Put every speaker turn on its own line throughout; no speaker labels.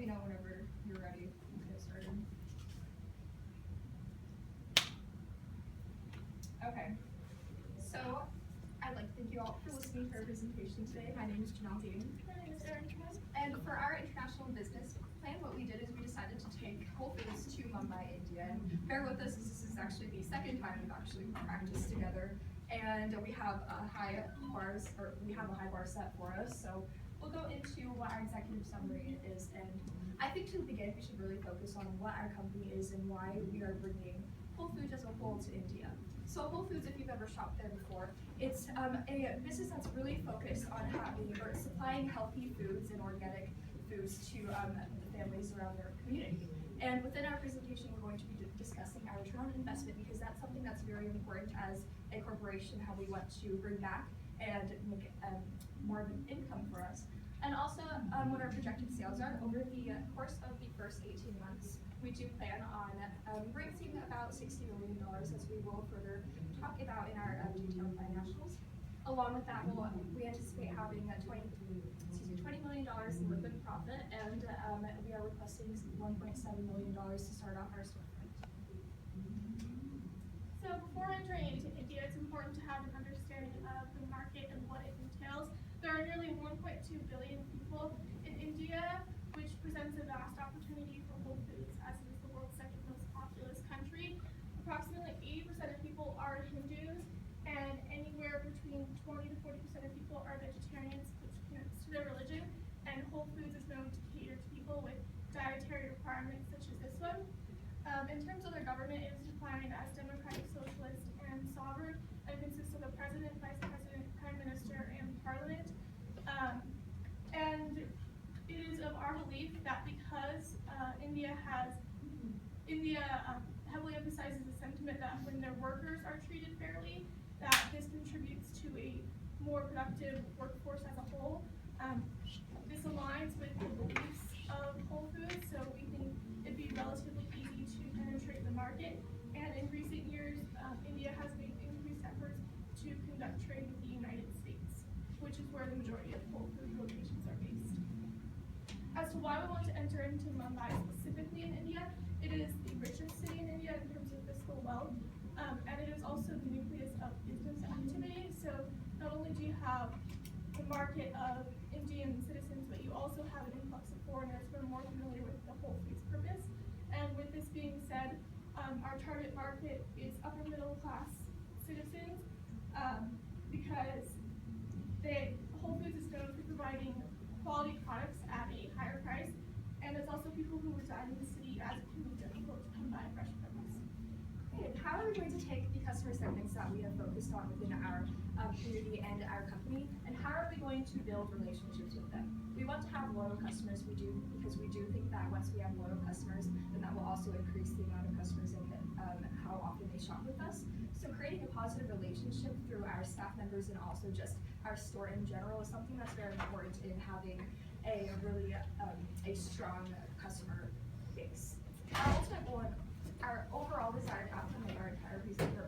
know whenever you're ready. We'll get started. Okay, so I'd like to thank you all for listening to our presentation today. My name is Janelle Dean.
My name is Erin Kim.
And for our international business plan, what we did is we decided to take Whole Foods to Mumbai, India. And bear with us, this is actually the second time we've actually practiced together. And we have a high bar set for us. So we'll go into what our executive summary is. And I think to begin, we should really focus on what our company is and why we are bringing Whole Foods as a whole to India. So Whole Foods, if you've ever shopped there before, it's a business that's really focused on supplying healthy foods and organic foods to the families around their community. And within our presentation, we're going to be discussing our return on investment because that's something that's very important as a corporation, how we want to bring back and make more of an income for us. And also what our projected sales are over the course of the first 18 months. We do plan on raising about $60 million, as we will further talk about in our detailed financials. Along with that, we anticipate having $20 million in liquid profit, and we are requesting $1.7 million to start off our storefront.
So before entering into India, it's important to have an understanding of the market and what it entails. There are nearly 1.2 billion people in India, which presents a vast opportunity for Whole Foods, as it is the world's second most populous country. Approximately 80% of people are Hindus, and anywhere between 20 to 40% of people are vegetarians, which connects to their religion. And Whole Foods is known to cater to people with dietary requirements such as this one. In terms of their government, it is defined as democratic, socialist, and sovereign, and it consists of a president, vice president, prime minister, and parliament. And it is of our belief that because India heavily emphasizes the sentiment that when their workers are treated fairly, that this contributes to a more productive workforce as a whole. This aligns with the beliefs of Whole Foods, so we think it'd be relatively easy to penetrate the market. And in recent years, India has made increased efforts to conduct trade with the United States, which is where the majority of Whole Foods locations are based. As to why we want to enter into Mumbai specifically in India, it is the richest city in India in terms of fiscal wealth, and it is also the nucleus of business activity. So not only do you have the market of Indian citizens, but you also have an influx of foreigners who are more familiar with the Whole Foods purpose. And with this being said, our target market is upper middle class citizens because Whole Foods is known for providing quality products at a higher price, and it's also people who reside in the city as it can be difficult to come by fresh produce.
Okay, how are we going to take the customer segments that we have focused on within our community and our company, and how are we going to build relationships with them? We want to have loyal customers, because we do think that once we have loyal customers, then that will also increase the amount of customers and how often they shop with us. So creating a positive relationship through our staff members and also just our store in general is something that's very important in having a really a strong customer base. Our ultimate goal and our overall desired outcome of our entire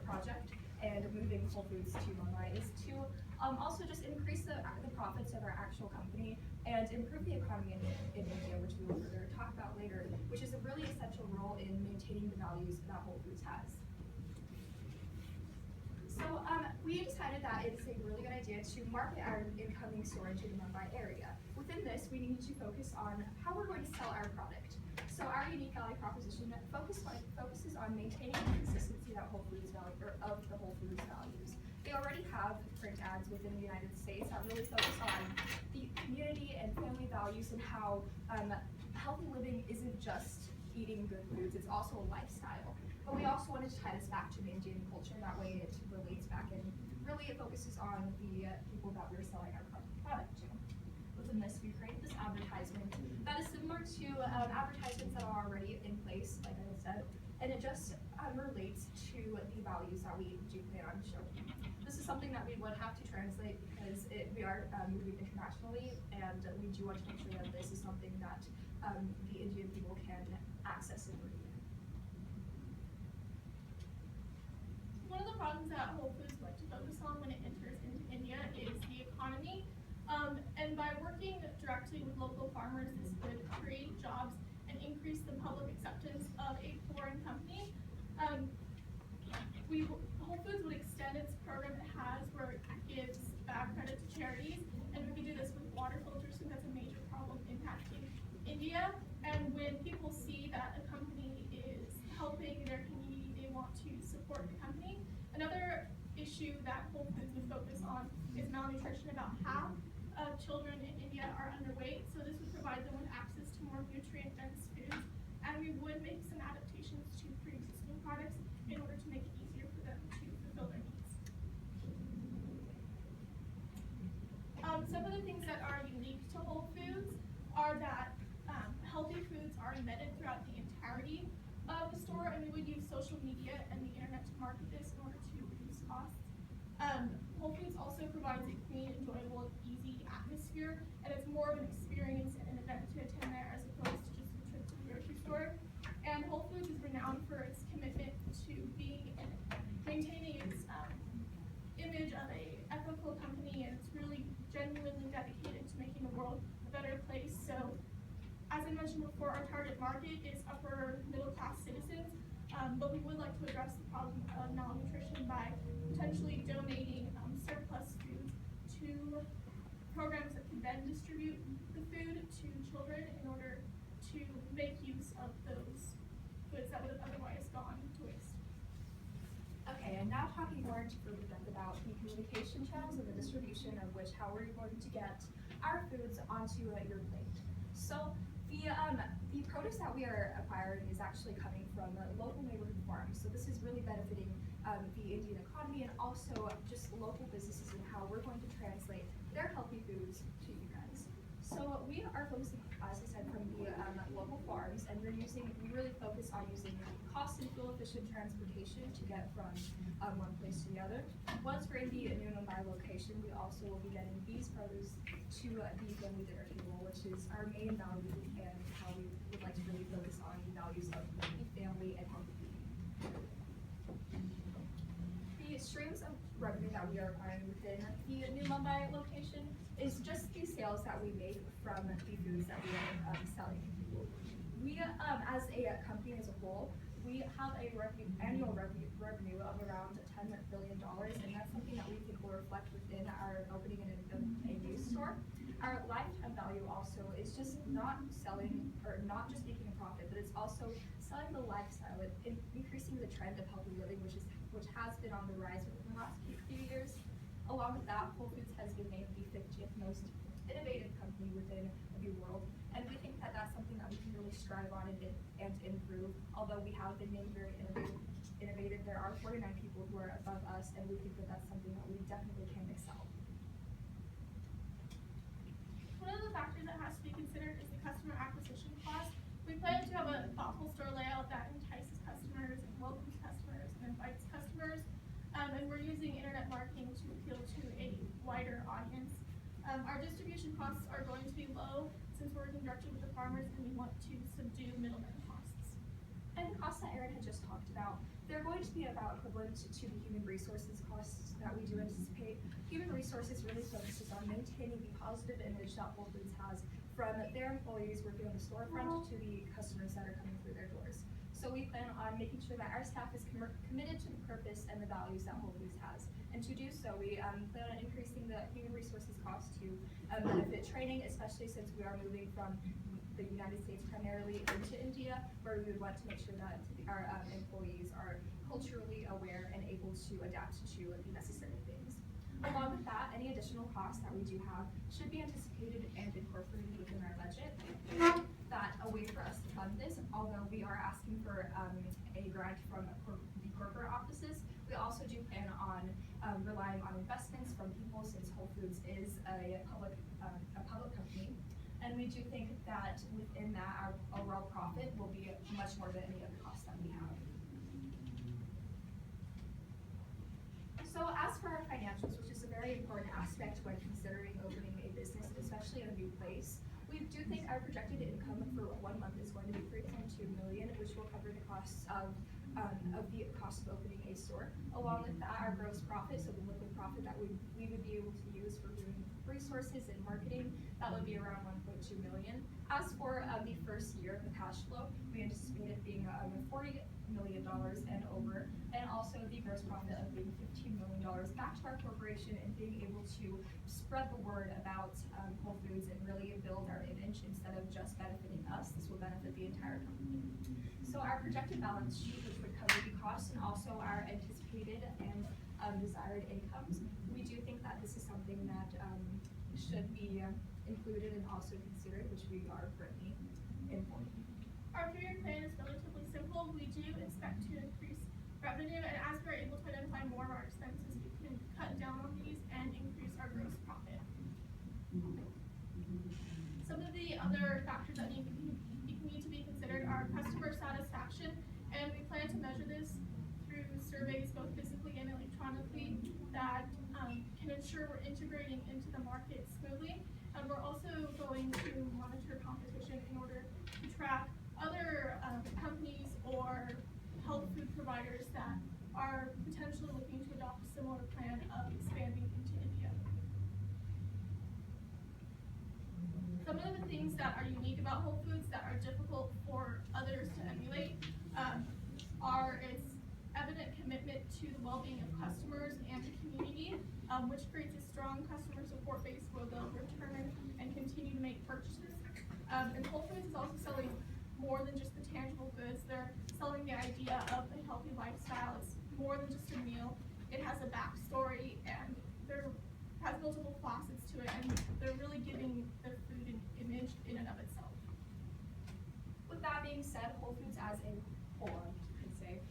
project and moving Whole Foods to Mumbai is to also just increase the profits of our actual company and improve the economy in India, which we will further talk about later, which is a really essential role in maintaining the values that Whole Foods has. So we decided that it's a really good idea to market our incoming store into the Mumbai area. Within this, we need to focus on how we're going to sell our product. So our unique value proposition focuses on maintaining the consistency that of the Whole Foods values. They already have print ads within the United States that really focus on the community and family values and how healthy living isn't just eating good foods, it's also a lifestyle. But we also wanted to tie this back to the Indian culture, that way it relates back and really it focuses on the people that we're selling our product to. Within this, we created this advertisement that is similar to advertisements that are already in place, like I said, and it just relates to the values that we do plan on showing. This is something that we would have to translate because we are moving internationally, and we do want to make sure that this is something that the Indian people can access and read.
One of the problems that Whole Foods like to focus on when it enters into India is the economy. And And by working directly with local farmers, this would create jobs and increase the public acceptance of a foreign company. Whole Foods would extend its program it has where it gives back credit to charities, and we could do this with water filters because that's a major problem impacting India. And when people see that a company is helping their community, they want to support the company. Another issue that Whole Foods would focus on is malnutrition. About half of children in India are underweight, so this would provide them with access to more nutrient-dense foods, and we would make some adaptations to pre-existing products in order to make it easier for them to fulfill their needs. Some of the things that are unique to Whole Foods are that healthy foods are embedded throughout the entirety of the store, and we would use social media and the internet to market this in order to reduce costs. Whole Foods also provides a clean, enjoyable, easy atmosphere, and it's more of an experience and an event to attend there as opposed to just a trip to the grocery store. And Whole Foods is renowned for its commitment to being and maintaining its image of a ethical company, and it's really genuinely dedicated to making the world a better place. So, as I mentioned before, our target market is upper middle class citizens, but we would like to address the problem of malnutrition by potentially donating surplus food to programs that can then distribute the food to children in order to make use of those goods that would have otherwise gone to waste.
Okay, and now talking more into further depth about the communication channels and the distribution of which, how we're going to get our foods onto your plate. So the produce that we are acquiring is actually coming from local neighborhood farms. So this is really benefiting the Indian economy and also just local businesses and how we're going to translate their healthy foods to you guys. So we are focusing, as I said, from the local farms, and we really focus on using cost and fuel efficient transportation to get from one place to the other. Once we're in the New Mumbai location, we also will be getting these produce to the family dinner table, which is our main value and how we would like to really focus on the values of the family and healthy eating. The streams of revenue that we are acquiring within the New Mumbai location is just the sales that we make from the foods that we are selling. We, as a company as a whole, we have a annual revenue of around $10 billion, and that's something that we think will reflect within our opening a new store. Our lifetime value also is just not selling, or not just making a profit, but it's also selling the lifestyle and increasing the trend of healthy living, which has been on the rise within the last few years. Along with that, Whole Foods has been named the 50th most innovative company within the world, and we think that that's something that we can really strive on and improve. Although we have been named very innovative, there are 49 people who are above us, and we think that that's something that we definitely can excel.
One of the factors that has to be considered is the customer acquisition cost. We plan to have a thoughtful store layout that entices customers and welcomes customers and invites customers, and we're using internet marketing to appeal to a wider audience. Our distribution costs are going to be low since we're working directly with the farmers, and we want to subdue middleman costs.
And the costs that Erin had just talked about, they're going to be about equivalent to the human resources costs that we do anticipate. Human resources really focuses on maintaining the positive image that Whole Foods has from their employees working on the storefront to the customers that are coming through their doors. So we plan on making sure that our staff is committed to the purpose and the values that Whole Foods has. And to do so, we plan on increasing the human resources cost to benefit training, especially since we are moving from the United States primarily into India, where we would want to make sure that our employees are culturally aware and able to adapt to the necessary things. Along with that, any additional costs that we do have should be anticipated and incorporated within our budget. That a way for us to fund this, although we are asking for a grant from the corporate offices, we also do plan on relying on investments from people, since Whole Foods is a public company. And we do think that within that, our overall profit will be much more than any of the costs that we have. So as for our financials, which is a very important aspect when considering opening a business, especially in a new place, we do think our projected income for 1 month is going to be $3.2 million, which will cover the costs of the cost of opening a store. Along with that, our gross profit, so the liquid profit that we would be able to use for doing resources and marketing, that would be around 1.2 million. As for the first year, the cash flow, we anticipate it being $40 million and over, and also the gross profit of being $15 million back to our corporation and being able to spread the word about Whole Foods and really build our image instead of just benefiting us. This will benefit the entire company. So our projected balance sheet, which would cover the costs and also our anticipated and desired incomes, we do think that this is something that should be included and also considered, which we are currently importing.
Our 3-year plan is relatively simple. We do expect to increase revenue, and as we're able to identify more of our expenses, we can cut down on these and increase our gross profit. Some of the other factors that need to be considered are customer satisfaction, and we plan to measure this through surveys, both physically and electronically, that can ensure we're integrating into the market smoothly. And we're also going to monitor competition in order to track other companies or health food providers that are potentially looking to adopt a similar plan of expanding into India. Some of the things that are unique about Whole Foods that are difficult for others to emulate are its evident commitment to the well-being of customers and the community, which creates a strong customer support base where they'll return and continue to make purchases. And Whole Foods is also selling more than just the tangible goods. They're selling the idea of a healthy lifestyle. It's more than just a meal. It has a backstory, and there has multiple facets to it, and they're really giving their food an image in and of itself.
With that being said, Whole Foods as a whole, I could say,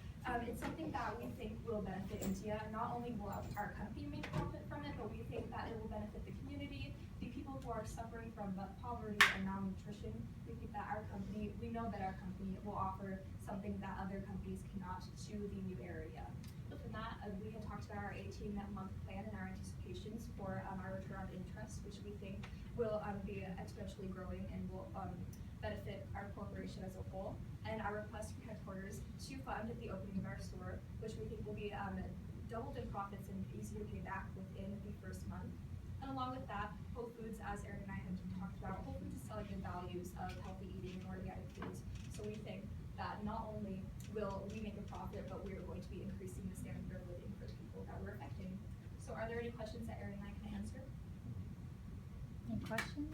it's something that we think will benefit India. Not only will our company make profit from it, but we think that it will benefit the community, the people who are suffering from poverty and malnutrition. We think that we know that our company will offer something that other companies cannot to the new area. Within that, we had talked about our 18-month plan and our anticipations for our return on interest, which we think will be exponentially growing and will benefit our corporation as a whole. And our request from headquarters to fund the opening of our store, which we think will be doubled in profits and easy to pay back within the first month. And along with that, Whole Foods, as Erin and I had talked about, Whole Foods is selling the values of healthy eating and organic foods. So we think that not only will we make a profit, but we are going to be increasing the standard of living for the people that we're affecting. So are there any questions that Erin and I can answer?
Any questions?